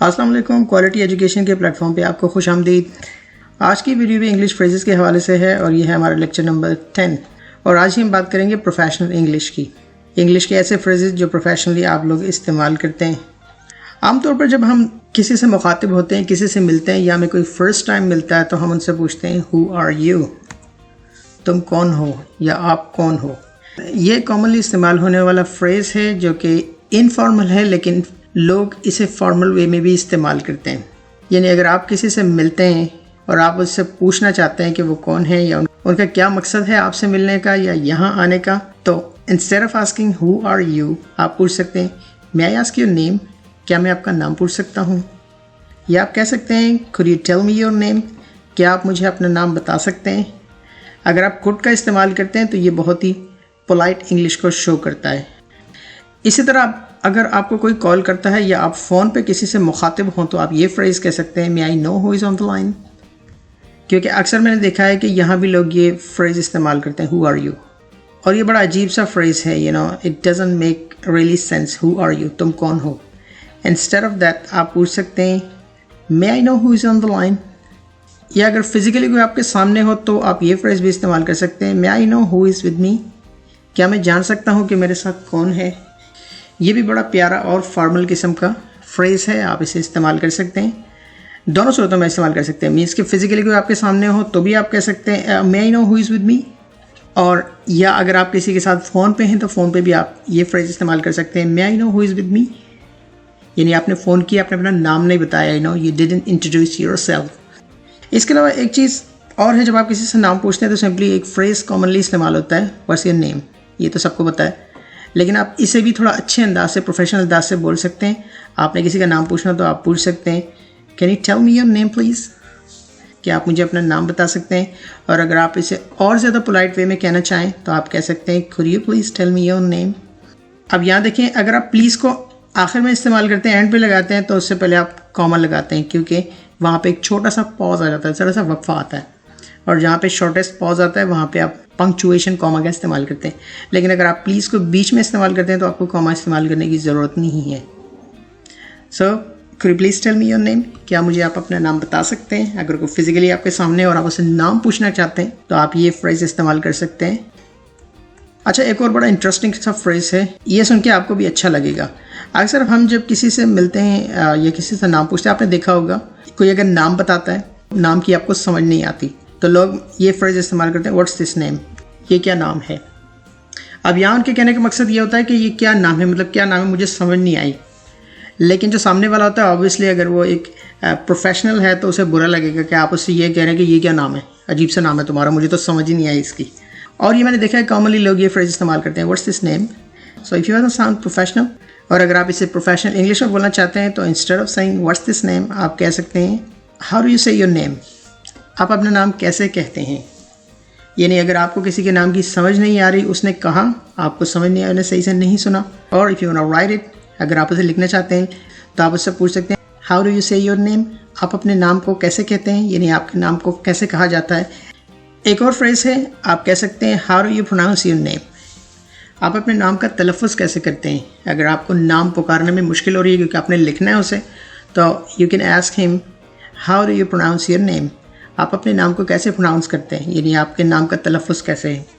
अस्सलाम वालेकुम। Quality education के प्लेटफॉर्म पे आपको खुश आमदीद। आज की वीडियो भी इंग्लिश फ्रेजेस के हवाले से है और ये है हमारा लेक्चर नंबर 10 और आज ही हम बात करेंगे प्रोफेशनल इंग्लिश की। इंग्लिश के ऐसे फ्रेजेस जो प्रोफेशनली आप लोग इस्तेमाल करते हैं। आमतौर पर जब हम किसी से मुखातिब होते हैं, किसी से मिलते हैं या हमें कोई फ़र्स्ट टाइम मिलता है तो हम उनसे पूछते हैं हु आर यू, तुम कौन हो या आप कौन हो। ये कॉमनली इस्तेमाल होने वाला फ्रेज़ है जो कि इनफॉर्मल है, लेकिन लोग इसे फॉर्मल वे में भी इस्तेमाल करते हैं। यानी अगर आप किसी से मिलते हैं और आप उससे पूछना चाहते हैं कि वो कौन है या उनका क्या मकसद है आपसे मिलने का या यहाँ आने का, तो instead of asking who are you आप पूछ सकते हैं may I ask your name, क्या मैं आपका नाम पूछ सकता हूँ। या आप कह सकते हैं could you tell me your name, क्या आप मुझे अपना नाम बता सकते हैं। अगर आप कुड का इस्तेमाल करते हैं तो ये बहुत ही पोलाइट इंग्लिश को शो करता है। इसी तरह अगर आपको कोई कॉल करता है या आप फ़ोन पे किसी से मुखातिब हों तो आप ये फ्रेज़ कह सकते हैं may I know who is on the line, क्योंकि अक्सर मैंने देखा है कि यहाँ भी लोग ये फ्रेज़ इस्तेमाल करते हैं हु आर यू, और ये बड़ा अजीब सा फ्रेज़ है। It doesn't make really sense. Who are you, तुम कौन हो। इंस्टेड ऑफ दैट आप पूछ सकते हैं may I know who is on the line. या अगर फिज़िकली कोई आपके सामने हो तो आप ये फ्रेज़ भी इस्तेमाल कर सकते हैं may I know who is with me, क्या मैं जान सकता हूँ कि मेरे साथ कौन है। ये भी बड़ा प्यारा और फॉर्मल किस्म का फ्रेज़ है, आप इसे इस्तेमाल कर सकते हैं। दोनों सूरतों में इस्तेमाल कर सकते हैं। मीन्स कि फिज़िकली कोई आपके सामने हो तो भी आप कह सकते हैं may I know who is with me, और या अगर आप किसी के साथ फ़ोन पे हैं तो फ़ोन पे भी आप ये फ्रेज़ इस्तेमाल कर सकते हैं may I know who is with me. यानी आपने फ़ोन किया, आपने अपना नाम नहीं बताया, यू डिडंट इंट्रोड्यूस योरसेल्फ। इसके अलावा एक चीज़ और है, जब आप किसी से नाम पूछते हैं तो सिंपली एक फ्रेज़ कॉमनली इस्तेमाल होता है व्हाट्स योर नेम। ये तो सबको पता है, लेकिन आप इसे भी थोड़ा अच्छे अंदाज से, प्रोफेशनल अंदाज से बोल सकते हैं। आपने किसी का नाम पूछना तो आप पूछ सकते हैं can you tell me your name please, क्या आप मुझे अपना नाम बता सकते हैं। और अगर आप इसे और ज़्यादा पोलाइट वे में कहना चाहें तो आप कह सकते हैं could you please tell me your name. अब यहाँ देखें, अगर आप प्लीज़ को आखिर में इस्तेमाल करते हैं, एंड पे लगाते हैं, तो उससे पहले आप कॉमा लगाते हैं, क्योंकि वहाँ पे एक छोटा सा पॉज आ जाता है, ज़रा सा वक्फा आता है, और जहाँ पे शॉर्टेस्ट पॉज आता है वहाँ पे आप पंक्चुएशन कॉमा का इस्तेमाल करते हैं। लेकिन अगर आप प्लीज़ को बीच में इस्तेमाल करते हैं तो आपको कॉमा इस्तेमाल करने की ज़रूरत नहीं है। So could you please tell me your name, क्या मुझे आप अपना नाम बता सकते हैं। अगर कोई फिज़िकली आपके सामने और आप उससे नाम पूछना चाहते हैं तो आप ये फ्रेज़ इस्तेमाल कर सकते हैं। अच्छा, एक और बड़ा इंटरेस्टिंग सा फ्रेज़ है, ये सुन के आपको भी अच्छा लगेगा। अक्सर हम जब किसी से मिलते हैं या किसी से नाम पूछते हैं, आपने देखा होगा कोई अगर नाम बताता है, नाम की आपको समझ नहीं आती, तो लोग ये फ्रेज़ इस्तेमाल करते हैं व्हाट्स दिस नेम, ये क्या नाम है। अब यहाँ उनके कहने का मकसद ये होता है कि ये क्या नाम है, मतलब क्या नाम है, मुझे समझ नहीं आई। लेकिन जो सामने वाला होता है, ऑब्वियसली अगर वो एक प्रोफेशनल है तो उसे बुरा लगेगा कि आप उससे ये कह रहे हैं कि ये क्या नाम है, अजीब सा नाम है तुम्हारा, मुझे तो समझ ही नहीं आई इसकी। और ये मैंने देखा है कॉमनली लोग ये फ्रेज़ इस्तेमाल करते हैं what's this name. So if you want to sound professional, और अगर आप इसे प्रोफेशनल इंग्लिश में बोलना चाहते हैं तो instead of saying what's this name आप कह सकते हैं हाउ डू यू से योर नेम, आप अपना नाम कैसे कहते हैं। यानी अगर आपको किसी के नाम की समझ नहीं आ रही, उसने कहा, आपको समझ नहीं आया, उसने सही से नहीं सुना, और if you want to write it, अगर आप उसे लिखना चाहते हैं तो आप उससे पूछ सकते हैं हाउ डू यू से योर नेम, आप अपने नाम को कैसे कहते हैं, यानी आपके नाम को कैसे कहा जाता है। एक और फ्रेज़ है, आप कह सकते हैं how do you pronounce your name, आप अपने नाम का तलफ़्फ़ुज़ कैसे करते हैं। अगर आपको नाम पुकारने में मुश्किल हो रही है क्योंकि आपने लिखना है उसे, तो you can ask him how do you pronounce your name, आप अपने नाम को कैसे प्रोनाउंस करते हैं, यानी आपके नाम का तलफ़्फ़ुज़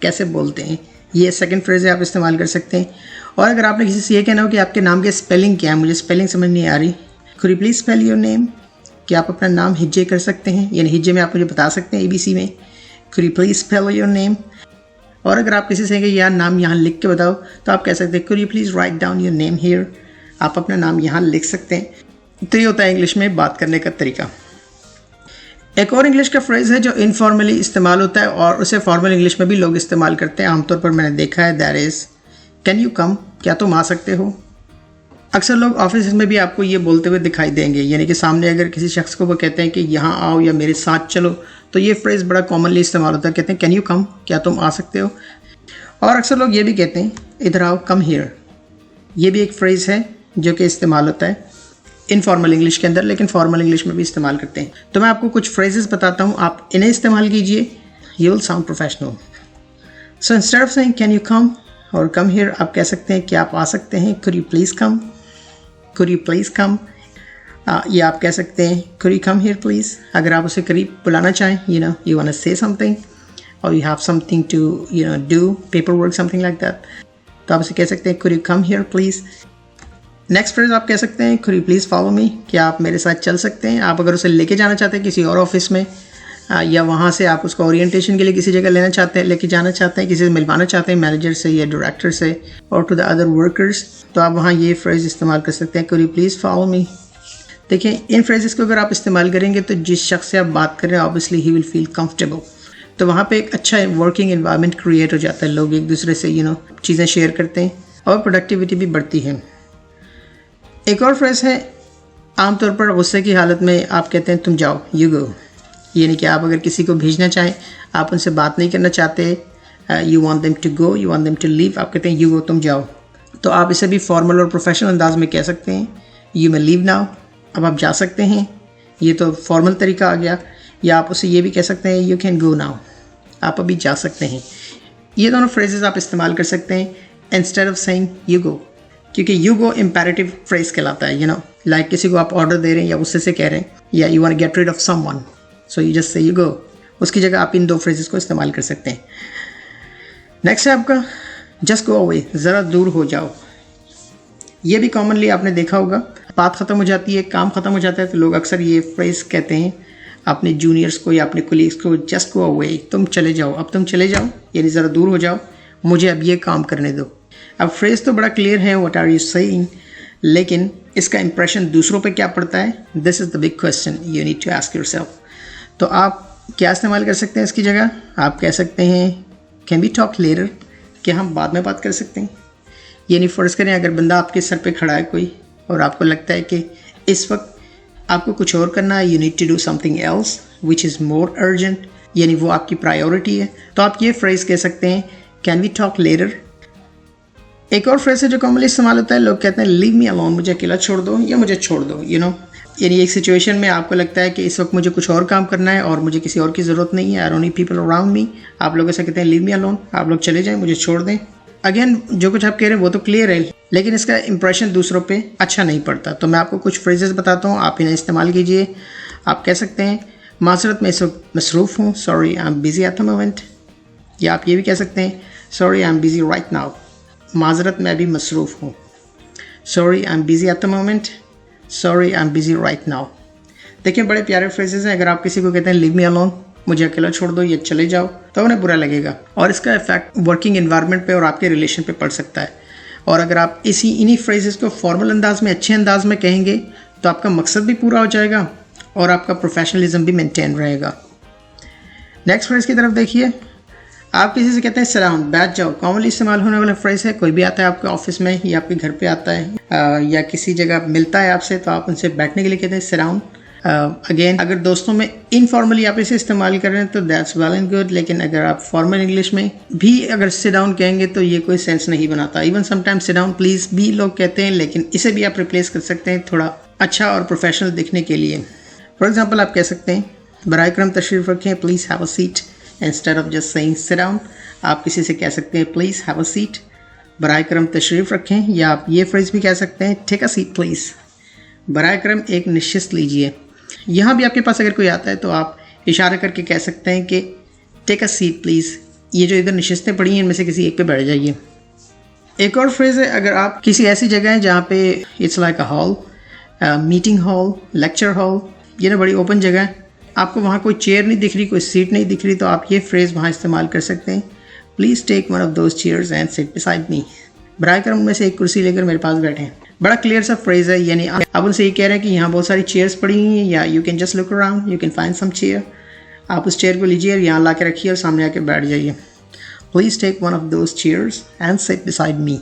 कैसे बोलते हैं। ये सेकंड फ्रेज़ है, आप इस्तेमाल कर सकते हैं। और अगर आपने किसी से ये कहना हो कि आपके नाम की स्पेलिंग क्या है, मुझे स्पेलिंग समझ नहीं आ रही, could you please spell your name, क्या आप अपना नाम हिज्जे कर सकते हैं, यानी हिज्जे में आप मुझे बता सकते हैं ABC में, could you please spell your name. और अगर आप किसी से कहेंगे यार नाम यहाँ लिख के बताओ, तो आप कह सकते हैं could you please write down your name here, आप अपना नाम यहाँ लिख सकते हैं। तो ये होता है इंग्लिश में बात करने का तरीका। एक और इंग्लिश का फ्रेज़ है जो इनफॉर्मली इस्तेमाल होता है और उसे फॉर्मल इंग्लिश में भी लोग इस्तेमाल करते हैं। आमतौर पर मैंने देखा है that is can you come, क्या तुम आ सकते हो। अक्सर लोग ऑफिस में भी आपको ये बोलते हुए दिखाई देंगे, यानी कि सामने अगर किसी शख्स को वो कहते हैं कि यहाँ आओ या मेरे साथ चलो, तो ये फ्रेज़ बड़ा कॉमनली इस्तेमाल होता है, कहते हैं कैन यू कम, क्या तुम आ सकते हो। और अक्सर लोग ये भी कहते हैं इधर आओ, कम हियर। ये भी एक फ्रेज़ है जो कि इस्तेमाल होता है इनफॉर्मल इंग्लिश के अंदर, लेकिन फॉर्मल इंग्लिश में भी इस्तेमाल करते हैं। तो मैं आपको कुछ फ्रेजेस बताता हूँ, आप इन्हें इस्तेमाल कीजिए, you will sound professional. So instead of saying can you come और कम हियर, आप कह सकते हैं कि आप आ सकते हैं, could you please come, could you please कम। ये आप कह सकते हैं could you come here please, अगर आप उसे करीब बुलाना चाहें, you want to say something or you have something to do paperwork something like that, तो आप उसे कह सकते हैं could you come here please. Next phrase आप कह सकते हैं could you please follow me, क्या आप मेरे साथ चल सकते हैं. आप अगर उसे लेके जाना चाहते हैं किसी और ऑफिस में या वहाँ से आप उसको ओरिएंटेशन के लिए किसी जगह लेके जाना चाहते हैं, किसी से मिलवाना चाहते हैं मैनेजर से या डायरेक्टर से और टू द अदर वर्कर्स, तो आप वहाँ ये फ्रेज इस्तेमाल कर सकते हैं could you please follow me. देखिए इन फ्रेजेस को अगर आप इस्तेमाल करेंगे तो जिस शख्स से आप बात कर रहे हैं obviously he will feel comfortable, तो वहाँ पे एक अच्छा वर्किंग एनवायरनमेंट क्रिएट हो जाता है, लोग एक दूसरे से चीज़ें शेयर करते हैं और प्रोडक्टिविटी भी बढ़ती है. एक और फ्रेज है आमतौर पर गुस्से की हालत में आप कहते हैं तुम जाओ, यू गो, यानी कि आप अगर किसी को भेजना चाहें, आप उनसे बात नहीं करना चाहते, you want them to go, you want them to leave, आप कहते हैं यू गो, तुम जाओ, तो आप इसे भी फॉर्मल और प्रोफेशनल अंदाज में कह सकते हैं यू मे लीव नाउ, अब आप जा सकते हैं, ये तो फॉर्मल तरीका आ गया. या आप उसे ये भी कह सकते हैं यू कैन गो नाउ, आप अभी जा सकते हैं. ये दोनों फ्रेजेस आप इस्तेमाल कर सकते हैं instead of saying you go, क्योंकि यू गो इम्पेरेटिव फ्रेज कहलाता है, लाइक किसी को आप ऑर्डर दे रहे हैं या उससे से कह रहे हैं या you want get rid of someone, so you just say you go, उसकी जगह आप इन दो फ्रेजेस को इस्तेमाल कर सकते हैं. नेक्स्ट है आपका जस्ट गो अवे, ज़रा दूर हो जाओ. ये भी कॉमनली आपने देखा होगा, बात ख़त्म हो जाती है, काम ख़त्म हो जाता है, तो लोग अक्सर ये फ्रेज कहते हैं अपने जूनियर्स को या अपने कोलीग्स को, जस्ट गो अवे, तुम चले जाओ, अब तुम चले जाओ, यानी ज़रा दूर हो जाओ, मुझे अब ये काम करने दो. अब फ्रेज तो बड़ा क्लियर है व्हाट आर यू सेइंग, लेकिन इसका इंप्रेशन दूसरों पे क्या पड़ता है, this is the big question you need to ask yourself. तो आप क्या इस्तेमाल कर सकते हैं इसकी जगह, आप कह सकते हैं कैन वी टॉक लेटर, क्या हम बाद में बात कर सकते हैं. यानी फ़र्ज़ करें अगर बंदा आपके सर पे खड़ा है कोई और आपको लगता है कि इस वक्त आपको कुछ और करना है, you need to do something else which is more urgent, यानी वो आपकी प्रायोरिटी है, तो आप ये फ्रेज़ कह सकते हैं कैन वी टॉक लेटर. एक और फ्रेज़ है जो कॉमनली इस्तेमाल होता है, लोग कहते हैं लीव मी अलोन, मुझे अकेला छोड़ दो या मुझे छोड़ दो, यानी एक सिचुएशन में आपको लगता है कि इस वक्त मुझे कुछ और काम करना है और मुझे किसी और की ज़रूरत नहीं है, I don't need people around me, आप लोग ऐसा कहते हैं लीव मी अलोन, आप लोग चले जाएं, मुझे छोड़ दें. अगेन जो कुछ आप कह रहे हैं वो तो क्लियर है, लेकिन इसका इंप्रेशन दूसरों पे अच्छा नहीं पड़ता. तो मैं आपको कुछ फ्रेजेस बताता हूँ, आप इन्हें इस्तेमाल कीजिए. आप कह सकते हैं माज़रत मैं इस वक्त मसरूफ़ हूँ, sorry I am busy at the moment, या आप ये भी कह सकते हैं sorry I am busy right now, माज़रत मैं अभी मसरूफ़ हूँ, sorry I am busy at the moment, sorry I am busy right now. देखिए बड़े प्यारे फ्रेजेस हैं. अगर आप किसी को कहते हैं लीव मी अलोन, मुझे अकेला छोड़ दो या चले जाओ, तो उन्हें बुरा लगेगा और इसका इफेक्ट वर्किंग एनवायरनमेंट पे और आपके रिलेशन पे पड़ सकता है. और अगर आप इन्हीं फ्रेजेस को फॉर्मल अंदाज में, अच्छे अंदाज में कहेंगे तो आपका मकसद भी पूरा हो जाएगा और आपका प्रोफेशनलिज्म भी मेंटेन रहेगा. नेक्स्ट फ्रेज की तरफ देखिए, आप किसी से कहते हैं सिट डाउन, बैठ जाओ, कॉमनली इस्तेमाल होने वाला फ्रेज है. कोई भी आता है आपके ऑफिस में या आपके घर पे आता है या किसी जगह मिलता है आपसे, तो आप उनसे बैठने के लिए कहते हैं सिट डाउन. अगेन अगर दोस्तों में इनफॉर्मली आप इसे इस्तेमाल कर रहे हैं तो दैट्स वेल एंड गुड, लेकिन अगर आप फॉर्मल इंग्लिश में भी अगर सिट डाउन कहेंगे तो ये कोई सेंस नहीं बनाता. Even sometimes sit down please भी लोग कहते हैं, लेकिन इसे भी आप रिप्लेस कर सकते हैं थोड़ा अच्छा और प्रोफेशनल दिखने के लिए. फॉर एग्जाम्पल आप कह सकते हैं बराए करम तशरीफ़ रखें, please have a seat, instead of just saying sit down. आप किसी से कह सकते हैं प्लीज़ हैव अ सीट, बराए करम तशरीफ़ रखें, या आप ये फ्रेज़ भी कह सकते हैं टेक अ सीट प्लीज़, बराए करम एक निश्चित लीजिए. यहाँ भी आपके पास अगर कोई आता है तो आप इशारा करके कह सकते हैं कि टेक अ सीट प्लीज़, ये जो इधर नशिस्तें पड़ी हैं इनमें से किसी एक पे बैठ जाइए. एक और फ्रेज़ है, अगर आप किसी ऐसी जगह हैं जहाँ पे it's like a hall, meeting hall, lecture hall, ये ना बड़ी ओपन जगह है, आपको वहाँ कोई चेयर नहीं दिख रही, कोई सीट नहीं दिख रही, तो आप ये फ्रेज़ वहाँ इस्तेमाल कर सकते हैं please take one of those chairs and sit beside me, बराए करम उनमें से एक कुर्सी लेकर मेरे पास बैठे हैं. बड़ा क्लियर सा फ्रेज़ है, यानी आप उनसे ये कह रहे हैं कि यहाँ बहुत सारी चेयर्स पड़ी हुई हैं, या you can just look around, you can find some chair, आप उस चेयर को लीजिए और यहाँ ला के रखिए और सामने आके बैठ जाइए. Please take one of those chairs and sit beside me.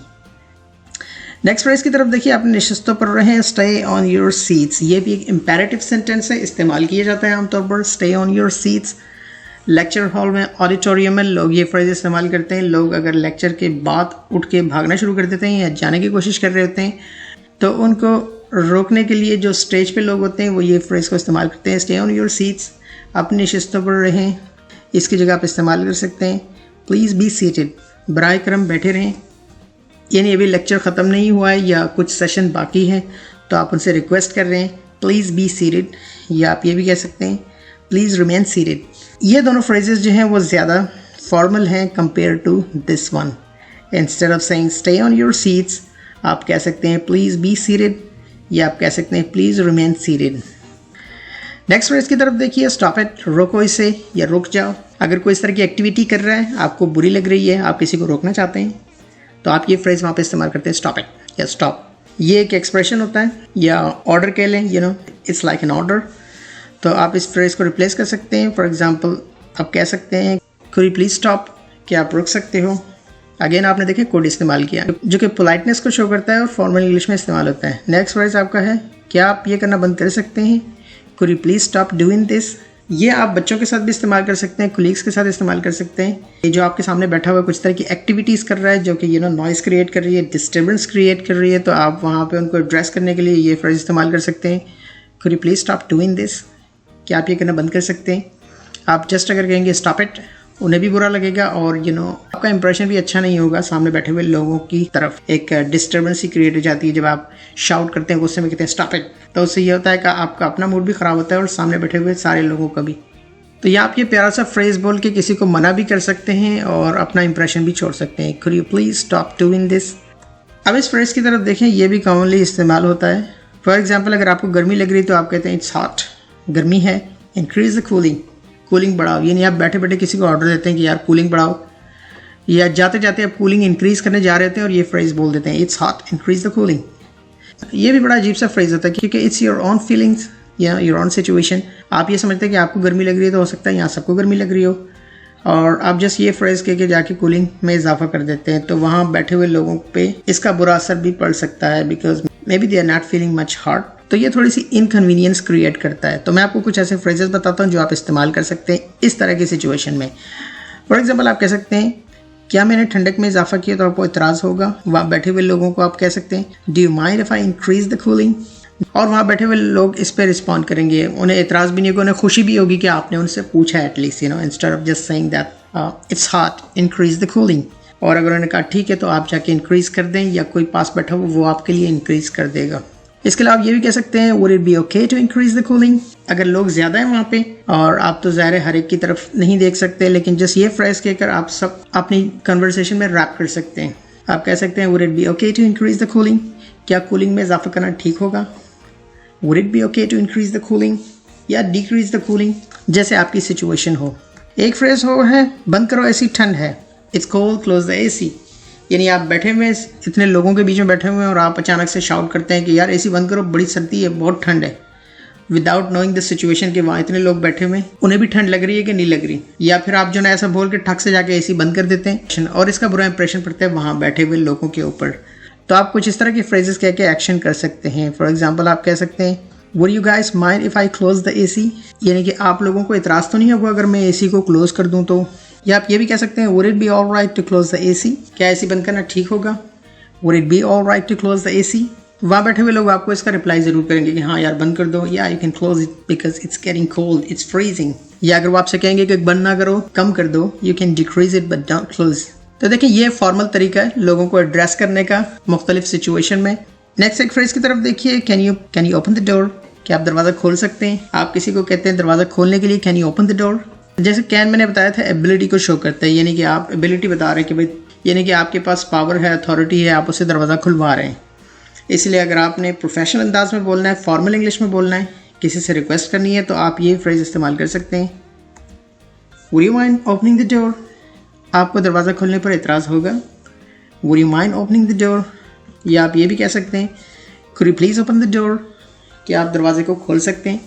Next phrase की तरफ देखिए, अपने नशिस्तों पर रहें, स्टे ऑन योर सीट्स. ये भी एक इम्पेरेटिव सेंटेंस है, इस्तेमाल किया जाता है आमतौर पर, stay on your seats. Lecture hall में, ऑडिटोरियम में लोग ये फ्रेज़ इस्तेमाल करते हैं. लोग अगर लेक्चर के बाद उठ के भागना शुरू कर देते हैं या जाने की कोशिश कर रहे होते हैं, तो उनको रोकने के लिए जो स्टेज पे लोग होते हैं वो ये फ्रेज़ को इस्तेमाल करते हैं, स्टे ऑन योर सीट्स, अपनी नशिस्तों पर रहें. इसकी जगह आप इस्तेमाल कर सकते हैं प्लीज़ बी सीटेड, बराए करम बैठे रहें. यानी अभी लेक्चर ख़त्म नहीं हुआ है या कुछ सेशन बाकी है, तो आप उनसे रिक्वेस्ट कर रहे हैं प्लीज़ बी सीटेड, या आप ये भी कह सकते हैं प्लीज़ रिमेन सीटेड। ये दोनों फ्रेजेस जो हैं वो ज़्यादा फॉर्मल हैं compare to this one. Instead of saying stay on your seats, आप कह सकते हैं प्लीज़ बी सीटेड, या आप कह सकते हैं please remain seated. Next phrase की तरफ देखिए, स्टॉप इट, रोको इसे या रुक जाओ। अगर कोई इस तरह की एक्टिविटी कर रहा है, आपको बुरी लग रही है, आप किसी को रोकना चाहते हैं, तो आप ये फ्रेज वहाँ पे इस्तेमाल करते हैं स्टॉप इट या स्टॉप। ये एक एक्सप्रेशन होता है, या ऑर्डर कह लें, you know it's like an order. तो आप इस फ्रेज को रिप्लेस कर सकते हैं। फॉर एग्जांपल आप कह सकते हैं कुड यू प्लीज स्टॉप, क्या आप रुक सकते हो। अगेन आपने देखे कोड इस्तेमाल किया जो कि पोलाइटनेस को शो करता है और फॉर्मल इंग्लिश में इस्तेमाल होता है। नेक्स्ट फ्रेज आपका है क्या आप ये करना बंद कर सकते हैं, could you please stop doing this. ये आप बच्चों के साथ भी इस्तेमाल कर सकते हैं, कोलीग्स के साथ इस्तेमाल कर सकते हैं। ये जो आपके सामने बैठा हुआ है कुछ तरह की एक्टिविटीज़ कर रहा है जो कि नॉइस क्रिएट कर रही है, डिस्टर्बेंस क्रिएट कर रही है, तो आप वहाँ पे उनको एड्रेस करने के लिए ये फ्रेज इस्तेमाल कर सकते हैं could you please stop doing this, क्या आप ये करना बंद कर सकते हैं। आप जस्ट अगर कहेंगे स्टॉप इट, उन्हें भी बुरा लगेगा और आपका इंप्रेशन भी अच्छा नहीं होगा सामने बैठे हुए लोगों की तरफ। एक डिस्टर्बेंस ही क्रिएट हो जाती है जब आप शाउट करते हैं, गुस्से में कहते हैं स्टॉप इट, तो उससे ये होता है कि आपका अपना मूड भी ख़राब होता है और सामने बैठे हुए सारे लोगों का भी। तो ये आप ये प्यारा सा फ्रेज बोल के किसी को मना भी कर सकते हैं और अपना इंप्रेशन भी छोड़ सकते हैं, could you please stop doing this. अब इस फ्रेज की तरफ देखें, ये भी कॉमनली इस्तेमाल होता है। फॉर एग्जाम्पल अगर आपको गर्मी लग रही है तो आप कहते हैं इट्स हॉट, गर्मी है, इंक्रीज द कूलिंग, कूलिंग बढ़ाओ। ये नहीं आप बैठे बैठे किसी को ऑर्डर देते हैं कि यार कूलिंग बढ़ाओ, या जाते जाते आप कूलिंग इंक्रीज करने जा रहे होते हैं और ये फ्रेज बोल देते हैं it's hot, increase the cooling. ये भी बड़ा अजीब सा फ्रेज होता है क्योंकि इट्स योर ओन फीलिंग्स या योर ओन सिचुएशन। आप ये समझते हैं कि आपको गर्मी लग रही है तो हो सकता है यहाँ सबको गर्मी लग रही हो, और आप जस्ट ये फ्रेज कह के जाके कूलिंग में इजाफा कर देते हैं, तो वहाँ बैठे हुए लोगों पे इसका बुरा असर भी पड़ सकता है because maybe they are not feeling much hot. तो ये थोड़ी सी इनकन्वीनियंस क्रिएट करता है। तो मैं आपको कुछ ऐसे फ्रेजेस बताता हूँ जो आप इस्तेमाल कर सकते हैं इस तरह की सिचुएशन में। फॉर एग्जाम्पल आप कह सकते हैं क्या मैंने ठंडक में इजाफा किया तो आपको इतराज़ होगा। वहाँ बैठे हुए लोगों को आप कह सकते हैं do you mind if I increase the cooling, और वहाँ बैठे हुए लोग इस पर रिस्पॉन्ड करेंगे, उन्हें इतराज़ भी नहीं होगा, उन्हें खुशी भी होगी कि आपने उनसे पूछा at least instead of just saying that it's hot increase the cooling. और अगर उन्होंने कहा ठीक है तो आप जाके इंक्रीज़ कर दें, या कोई पास बैठा हो वो आपके लिए इंक्रीज़ कर देगा। इसके अलावा आप ये भी कह सकते हैं would it be okay to increase the cooling. अगर लोग ज़्यादा हैं वहाँ पे और आप तो ज़ाहिर हर एक की तरफ नहीं देख सकते, लेकिन जस्ट ये फ्रेज कहकर आप सब अपनी कन्वर्सेशन में रैप कर सकते हैं। आप कह सकते हैं would it be okay to increase the cooling, क्या कूलिंग में इजाफा करना ठीक होगा। Would it be okay to increase the cooling या डिक्रीज द कूलिंग, जैसे आपकी सिचुएशन हो। एक फ्रेज हो है बंद करो ऐसी ठंड है, it's cold close the AC. यानी आप बैठे हुए इतने लोगों के बीच में बैठे हुए हैं और आप अचानक से शाउट करते हैं कि यार एसी बंद करो, बड़ी सर्दी है, बहुत ठंड है, विदाउट नोइंग द सिचुएशन कि वहाँ इतने लोग बैठे हुए हैं, उन्हें भी ठंड लग रही है कि नहीं लग रही। या फिर आप ऐसा बोल के ठक से जाके एसी बंद कर देते हैं और इसका बुरा इंप्रेशन पड़ता है वहाँ बैठे हुए लोगों के ऊपर। तो आप कुछ इस तरह की फ्रेजेस कह के एक्शन कर सकते हैं। फॉर एग्जाम्पल आप कह सकते हैं would you guys mind if I close the AC, यानी कि आप लोगों को इतराज़ तो नहीं होगा अगर मैं एसी को क्लोज कर दूँ तो। या आप ये भी कह सकते हैं would it be all right to close the AC, क्या एसी बंद करना ठीक होगा। Would it be all right to close the AC, वहाँ बैठे हुए लोग आपको इसका रिप्लाई ज़रूर करेंगे कि हाँ यार बंद कर दो, या you can close it because it's getting cold, it's freezing. या अगर वो आपसे कहेंगे कि बंद ना करो, कम कर दो, you can decrease it but don't close. तो देखिए ये फॉर्मल तरीका है लोगों को एड्रेस करने का मुख्तलिफ सिचुएशन में। नेक्स्ट एक फ्रेज की तरफ देखिए, can you open the door, क्या आप दरवाज़ा खोल सकते हैं। आप किसी को कहते हैं दरवाज़ा खोलने के लिए can you open the door. जैसे कैन मैंने बताया था एबिलिटी को शो करता है, यानी कि आप एबिलिटी बता रहे हैं कि भाई यानी कि आपके पास पावर है, अथॉरिटी है, आप उससे दरवाज़ा खुलवा रहे हैं। इसलिए अगर आपने प्रोफेशनल अंदाज में बोलना है, फॉर्मल इंग्लिश में बोलना है, किसी से रिक्वेस्ट करनी है, तो आप ये फ्रेज इस्तेमाल कर सकते हैं would you mind opening the door. आपको दरवाज़ा खोलने पर एतराज़ होगा, would you mind opening the door. या आप ये भी कह सकते हैं could you please open the door, क्या आप दरवाजे को खोल सकते हैं,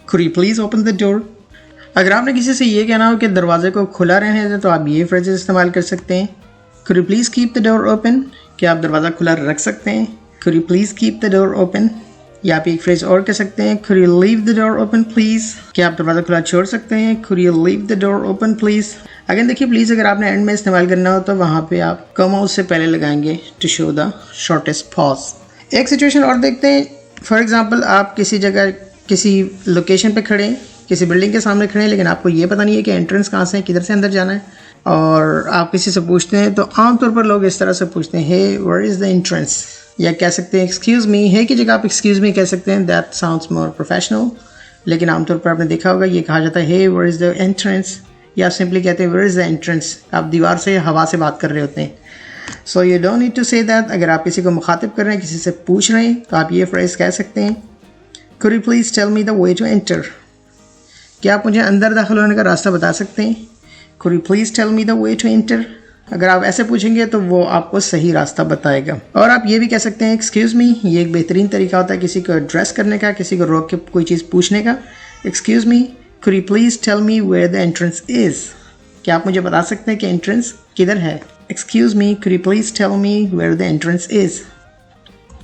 could you please open the door. अगर आपने किसी से ये कहना हो कि दरवाजे को खुला रहने दें तो आप ये फ्रेजेस इस्तेमाल कर सकते हैं could you please keep the door open, क्या आप दरवाज़ा खुला रख सकते हैं, could you please keep the door open. या आप एक फ्रेज और कह सकते हैं could you leave the door open please, क्या आप दरवाज़ा खुला छोड़ सकते हैं, could you leave the door open please. Again देखिए प्लीज़ अगर आपने एंड में इस्तेमाल करना हो तो वहाँ पे आप कॉमा उससे पहले लगाएंगे to show the shortest pause. एक सिचुएशन और देखते हैं। फॉर एग्जांपल आप किसी जगह किसी लोकेशन पे खड़े हैं, किसी बिल्डिंग के सामने खड़े हैं, लेकिन आपको ये पता नहीं है कि एंट्रेंस कहाँ से है, किधर से अंदर जाना है, और आप किसी से पूछते हैं तो आमतौर पर लोग इस तरह से पूछते हैं हे वेयर इज़ द एंट्रेंस, या कह सकते हैं एक्सक्यूज़ मी, है की जगह आप एक्सक्यूज़ मी कह सकते हैं, दैट साउंड्स मोर प्रोफेशनल। लेकिन आमतौर पर आपने देखा होगा ये कहा जाता है हे वेयर इज़ द एंट्रेंस, या सिंपली कहते हैं वेयर इज़ द एंट्रेंस। आप दीवार से हवा से बात कर रहे होते हैं। So you don't need to say that. अगर आप किसी को मुखातिब कर रहे हैं, किसी से पूछ रहे हैं, तो आप ये फ्रेज़ कह सकते हैं could you please tell me the way to enter. क्या आप मुझे अंदर दाखिल होने का रास्ता बता सकते हैं? Could you please tell me the way to enter. अगर आप ऐसे पूछेंगे तो वो आपको सही रास्ता बताएगा। और आप ये भी कह सकते हैं एक्सक्यूज़ मी, ये एक बेहतरीन तरीका होता है किसी को एड्रेस करने का, किसी को रोक के कोई चीज़ पूछने का। Excuse me, could you please tell me where the entrance is. क्या आप मुझे बता सकते हैं कि एंट्रेंस किधर है? Excuse me, could you please tell me where the entrance is.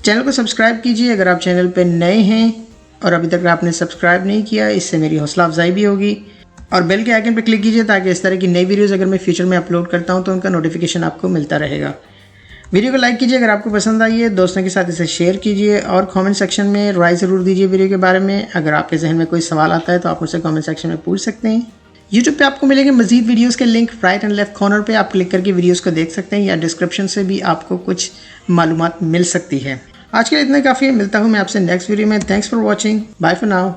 Channel को सब्सक्राइब कीजिए अगर आप चैनल पर नए हैं और अभी तक आपने सब्सक्राइब नहीं किया, इससे मेरी हौसला अफजाई भी होगी। और बेल के आइकन पर क्लिक कीजिए ताकि इस तरह की नई वीडियोज़ अगर मैं फ्यूचर में अपलोड करता हूं तो उनका नोटिफिकेशन आपको मिलता रहेगा। वीडियो को लाइक कीजिए अगर आपको पसंद आई है, दोस्तों के साथ इसे शेयर कीजिए और कमेंट सेक्शन में राय ज़रूर दीजिए वीडियो के बारे में। अगर आपके जहन में कोई सवाल आता है तो आप मुझसे कमेंट सेक्शन में पूछ सकते हैं। यूट्यूब पे आपको मिलेंगे मजीद वीडियोस के link right and left corner पे, आप क्लिक करके वीडियोस को देख सकते हैं या डिस्क्रिप्शन से भी आपको कुछ मालूमात मिल सकती है। आज के लिए इतना काफ़ी है, मिलता हूँ मैं आपसे नेक्स्ट वीडियो में। Thanks for watching, bye for now.